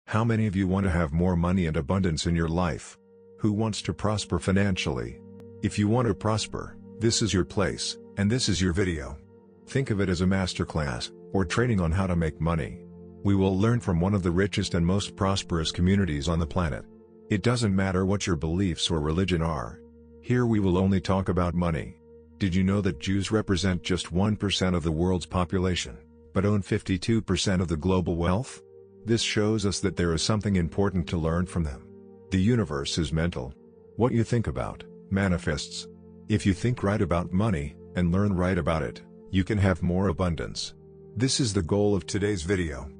How many of you want to have more money and abundance in your life? Who wants to prosper financially? If you want to prosper, this is your place, and this is your video. Think of it as a masterclass, or training on how to make money. We will learn from one of the richest and most prosperous communities on the planet. It doesn't matter what your beliefs or religion are. Here we will only talk about money. Did you know that Jews represent just 1% of the world's population, but own 52% of the global wealth? This shows us that there is something important to learn from them. The universe is mental. What you think about, manifests. If you think right about money, and learn right about it, you can have more abundance. This is the goal of today's video.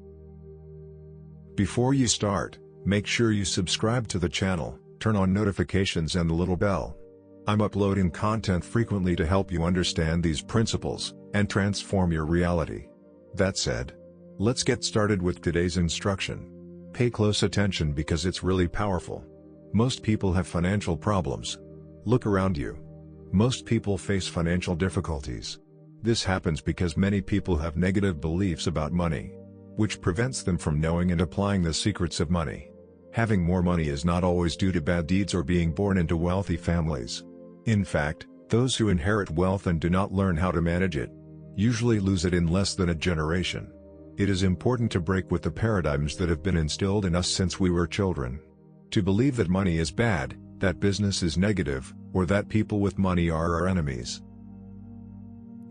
Before you start, make sure you subscribe to the channel, turn on notifications and the little bell. I'm uploading content frequently to help you understand these principles, and transform your reality. That said, let's get started with today's instruction. Pay close attention because it's really powerful. Most people have financial problems. Look around you. Most people face financial difficulties. This happens because many people have negative beliefs about money, which prevents them from knowing and applying the secrets of money. Having more money is not always due to bad deeds or being born into wealthy families. In fact, those who inherit wealth and do not learn how to manage it, usually lose it in less than a generation. It is important to break with the paradigms that have been instilled in us since we were children. To believe that money is bad, that business is negative, or that people with money are our enemies.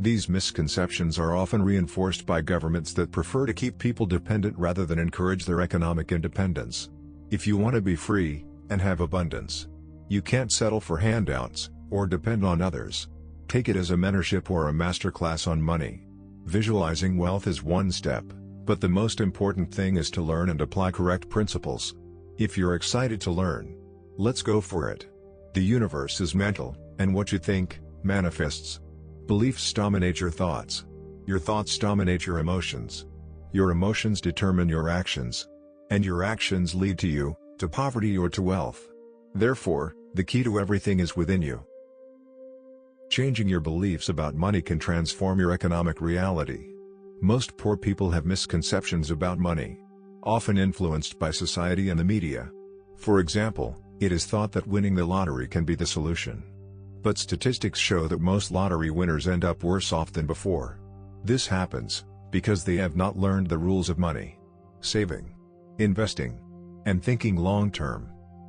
These misconceptions are often reinforced by governments that prefer to keep people dependent rather than encourage their economic independence. If you want to be free, and have abundance, you can't settle for handouts, or depend on others. Take it as a mentorship or a masterclass on money. Visualizing wealth is one step, but the most important thing is to learn and apply correct principles. If you're excited to learn, let's go for it. The universe is mental, and what you think, manifests. Beliefs dominate your thoughts. Your thoughts dominate your emotions. Your emotions determine your actions. And your actions lead to you, to poverty or to wealth. Therefore, the key to everything is within you. Changing your beliefs about money can transform your economic reality. Most poor people have misconceptions about money, often influenced by society and the media. For example, it is thought that winning the lottery can be the solution. But statistics show that most lottery winners end up worse off than before. This happens because they have not learned the rules of money, saving, investing, and thinking long-term.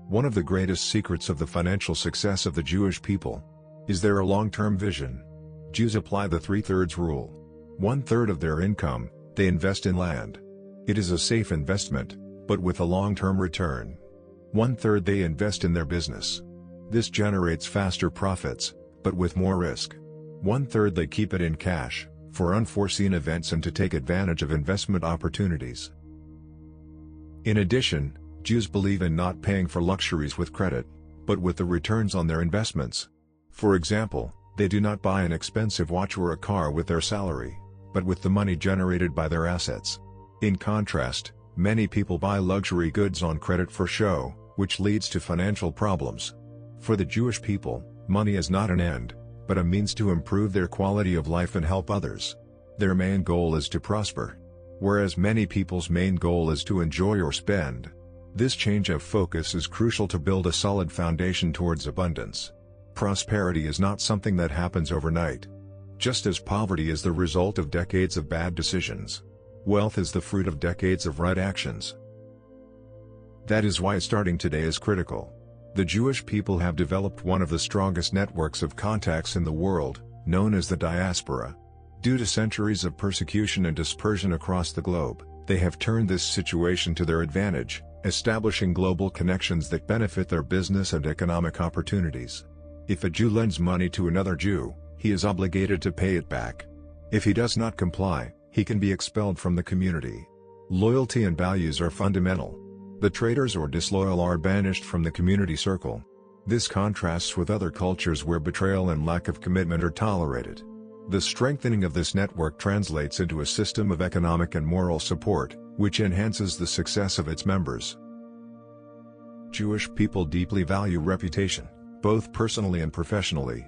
One of the greatest secrets of the financial success of the Jewish people is their long-term vision. Jews apply the 3/3 rule. 1/3 of their income, they invest in land. It is a safe investment, but with a long-term return. 1/3 they invest in their business. This generates faster profits, but with more risk. 1/3 they keep it in cash, for unforeseen events and to take advantage of investment opportunities. In addition, Jews believe in not paying for luxuries with credit, but with the returns on their investments. For example, they do not buy an expensive watch or a car with their salary, but with the money generated by their assets. In contrast, many people buy luxury goods on credit for show, which leads to financial problems. For the Jewish people, money is not an end, but a means to improve their quality of life and help others. Their main goal is to prosper, whereas many people's main goal is to enjoy or spend. This change of focus is crucial to build a solid foundation towards abundance. Prosperity is not something that happens overnight. Just as poverty is the result of decades of bad decisions, wealth is the fruit of decades of right actions. That is why starting today is critical. The Jewish people have developed one of the strongest networks of contacts in the world, known as the diaspora. Due to centuries of persecution and dispersion across the globe, they have turned this situation to their advantage, establishing global connections that benefit their business and economic opportunities. If a Jew lends money to another Jew, he is obligated to pay it back. If he does not comply, he can be expelled from the community. Loyalty and values are fundamental. The traitors or disloyal are banished from the community circle. This contrasts with other cultures where betrayal and lack of commitment are tolerated. The strengthening of this network translates into a system of economic and moral support, which enhances the success of its members. Jewish people deeply value reputation, both personally and professionally.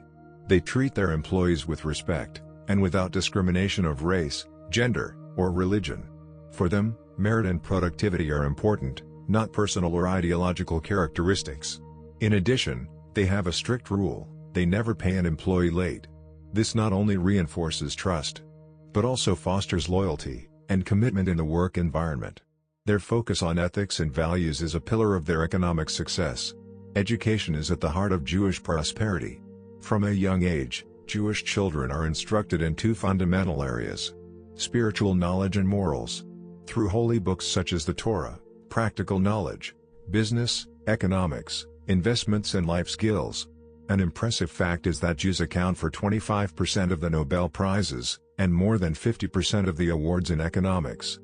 They treat their employees with respect, and without discrimination of race, gender, or religion. For them, merit and productivity are important, not personal or ideological characteristics. In addition, they have a strict rule: they never pay an employee late. This not only reinforces trust, but also fosters loyalty and commitment in the work environment. Their focus on ethics and values is a pillar of their economic success. Education is at the heart of Jewish prosperity. From a young age, Jewish children are instructed in two fundamental areas: spiritual knowledge and morals. Through holy books such as the Torah, practical knowledge, business, economics, investments and life skills. An impressive fact is that Jews account for 25% of the Nobel Prizes, and more than 50% of the awards in economics.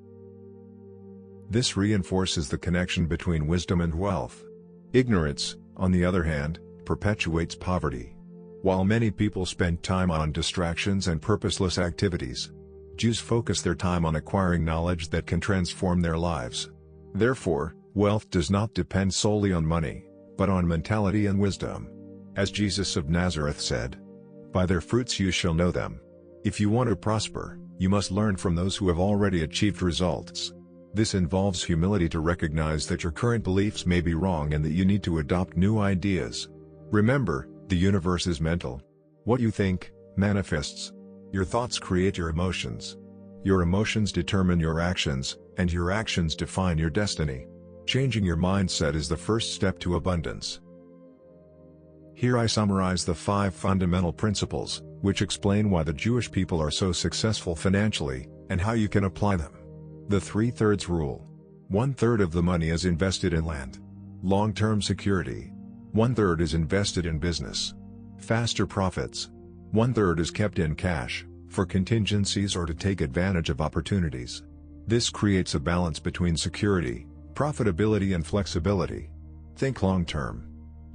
This reinforces the connection between wisdom and wealth. Ignorance, on the other hand, perpetuates poverty. While many people spend time on distractions and purposeless activities, Jews focus their time on acquiring knowledge that can transform their lives. Therefore, wealth does not depend solely on money, but on mentality and wisdom. As Jesus of Nazareth said, "By their fruits you shall know them." If you want to prosper, you must learn from those who have already achieved results. This involves humility to recognize that your current beliefs may be wrong and that you need to adopt new ideas. Remember, the universe is mental. What you think manifests. Your thoughts create your emotions. Your emotions determine your actions, and your actions define your destiny. Changing your mindset is the first step to abundance. Here I summarize the 5 fundamental principles, which explain why the Jewish people are so successful financially, and how you can apply them. The 3/3 rule. 1/3 of the money is invested in land. Long-term security. 1/3 is invested in business. Faster profits. 1/3 is kept in cash, for contingencies or to take advantage of opportunities. This creates a balance between security, profitability and flexibility. Think long-term.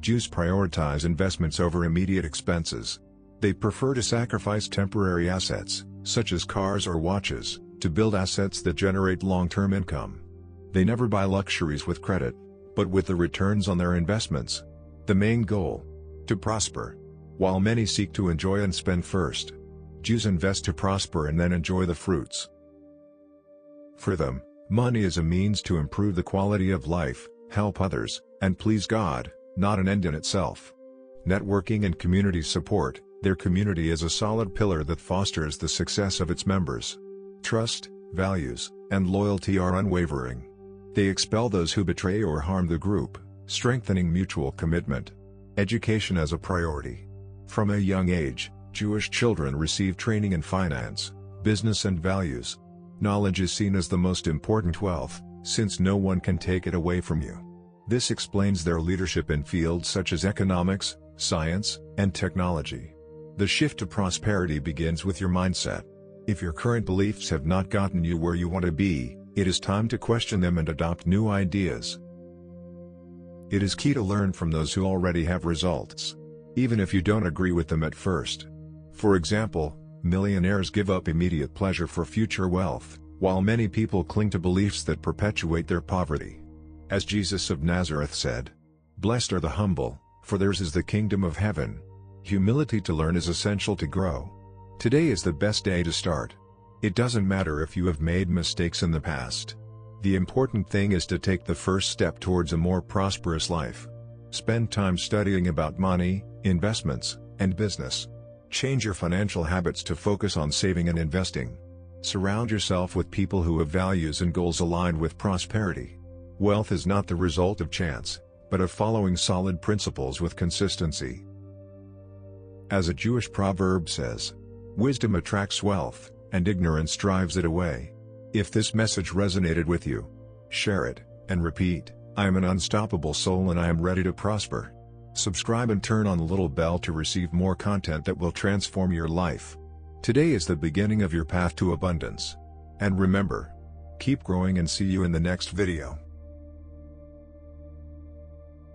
Jews prioritize investments over immediate expenses. They prefer to sacrifice temporary assets, such as cars or watches, to build assets that generate long-term income. They never buy luxuries with credit, but with the returns on their investments. The main goal: to prosper. While many seek to enjoy and spend first, Jews invest to prosper and then enjoy the fruits. For them, money is a means to improve the quality of life, help others, and please God, not an end in itself. Networking and community support. Their community is a solid pillar that fosters the success of its members. Trust, values, and loyalty are unwavering. They expel those who betray or harm the group, strengthening mutual commitment. Education as a priority. From a young age, Jewish children receive training in finance, business and values. Knowledge is seen as the most important wealth, since no one can take it away from you. This explains their leadership in fields such as economics, science, and technology. The shift to prosperity begins with your mindset. If your current beliefs have not gotten you where you want to be, it is time to question them and adopt new ideas. It is key to learn from those who already have results, even if you don't agree with them at first. For example, millionaires give up immediate pleasure for future wealth, while many people cling to beliefs that perpetuate their poverty. As Jesus of Nazareth said, "Blessed are the humble, for theirs is the kingdom of heaven." Humility to learn is essential to grow. Today is the best day to start. It doesn't matter if you have made mistakes in the past. The important thing is to take the first step towards a more prosperous life. Spend time studying about money, investments, and business. Change your financial habits to focus on saving and investing. Surround yourself with people who have values and goals aligned with prosperity. Wealth is not the result of chance, but of following solid principles with consistency. As a Jewish proverb says, "Wisdom attracts wealth, and ignorance drives it away." If this message resonated with you, share it, and repeat, "I am an unstoppable soul and I am ready to prosper." Subscribe and turn on the little bell to receive more content that will transform your life. Today is the beginning of your path to abundance. And remember, keep growing and see you in the next video.